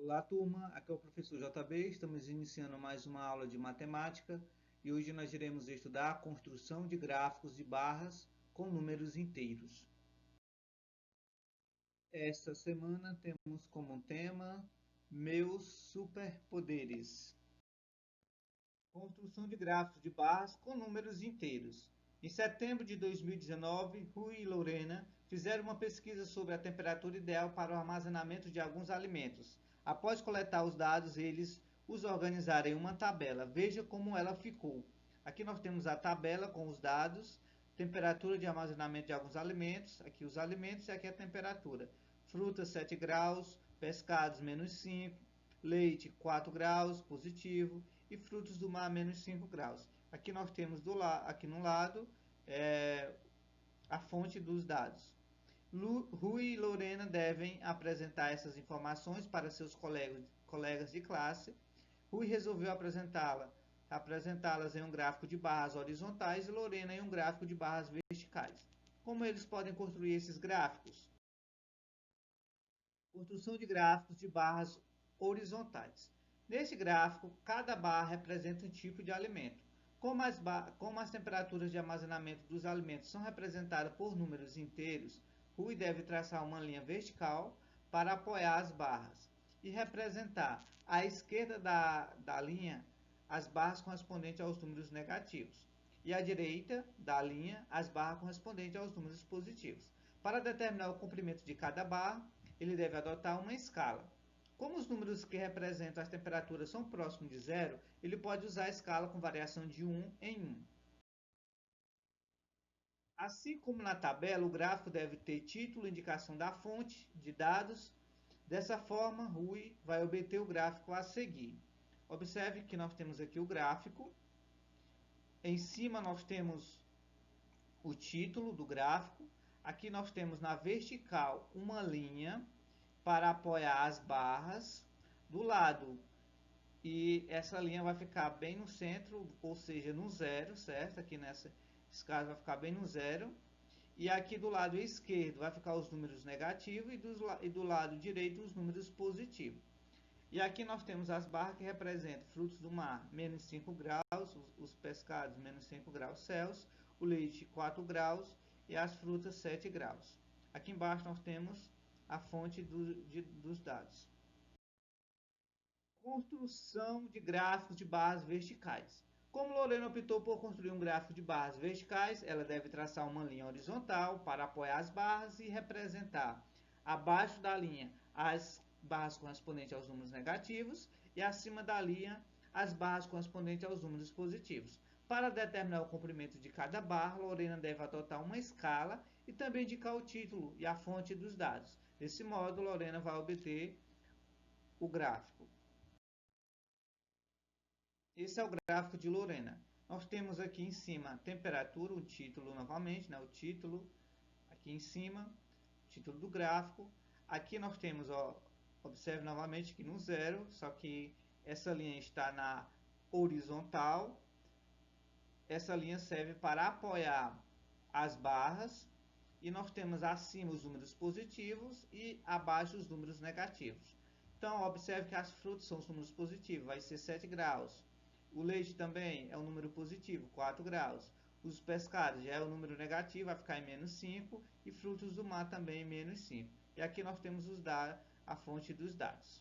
Olá, turma. Aqui é o professor JB. Estamos iniciando mais uma aula de matemática e hoje nós iremos estudar a construção de gráficos de barras com números inteiros. Esta semana temos como tema Meus superpoderes. Construção de gráficos de barras com números inteiros. Em setembro de 2019, Rui e Lorena fizeram uma pesquisa sobre a temperatura ideal para o armazenamento de alguns alimentos. Após coletar os dados, eles os organizaram em uma tabela. Veja como ela ficou. Aqui nós temos a tabela com os dados, temperatura de armazenamento de alguns alimentos, aqui os alimentos e aqui a temperatura. Frutas 7 graus, pescados menos 5, leite 4 graus, positivo, e frutos do mar menos 5 graus. Aqui nós temos aqui no lado a fonte dos dados. Rui e Lorena devem apresentar essas informações para seus colegas de classe. Rui resolveu apresentá-las em um gráfico de barras horizontais e Lorena em um gráfico de barras verticais. Como eles podem construir esses gráficos? Construção de gráficos de barras horizontais. Nesse gráfico, cada barra representa um tipo de alimento. Como as temperaturas de armazenamento dos alimentos são representadas por números inteiros, Rui deve traçar uma linha vertical para apoiar as barras e representar à esquerda da linha as barras correspondentes aos números negativos e à direita da linha as barras correspondentes aos números positivos. Para determinar o comprimento de cada barra, ele deve adotar uma escala. Como os números que representam as temperaturas são próximos de zero, ele pode usar a escala com variação de 1 em 1. Assim como na tabela, o gráfico deve ter título, indicação da fonte de dados. Dessa forma, Rui vai obter o gráfico a seguir. Observe que nós temos aqui o gráfico. Em cima nós temos o título do gráfico. Aqui nós temos na vertical uma linha para apoiar as barras do lado. E essa linha vai ficar bem no centro, ou seja, no zero, certo? Aqui nesse caso vai ficar bem no zero. E aqui do lado esquerdo vai ficar os números negativos e do lado direito os números positivos. E aqui nós temos as barras que representam frutos do mar, menos 5 graus, os pescados, menos 5 graus Celsius, o leite, 4 graus e as frutas, 7 graus. Aqui embaixo nós temos a fonte dos dados. Construção de gráficos de barras verticais. Como Lorena optou por construir um gráfico de barras verticais, ela deve traçar uma linha horizontal para apoiar as barras e representar abaixo da linha as barras correspondentes aos números negativos e acima da linha as barras correspondentes aos números positivos. Para determinar o comprimento de cada barra, Lorena deve adotar uma escala e também indicar o título e a fonte dos dados. Desse modo, Lorena vai obter o gráfico. Esse é o gráfico de Lorena. Nós temos aqui em cima a temperatura, o título novamente, né? O título aqui em cima, o título do gráfico. Aqui nós temos, ó, observe novamente que no zero, só que essa linha está na horizontal. Essa linha serve para apoiar as barras e nós temos acima os números positivos e abaixo os números negativos. Então, observe que as frutas são os números positivos, vai ser 7 graus. O leite também é um número positivo, 4 graus. Os pescados já é o número negativo, vai ficar em menos 5. E frutos do mar também em menos 5. E aqui nós temos a fonte dos dados.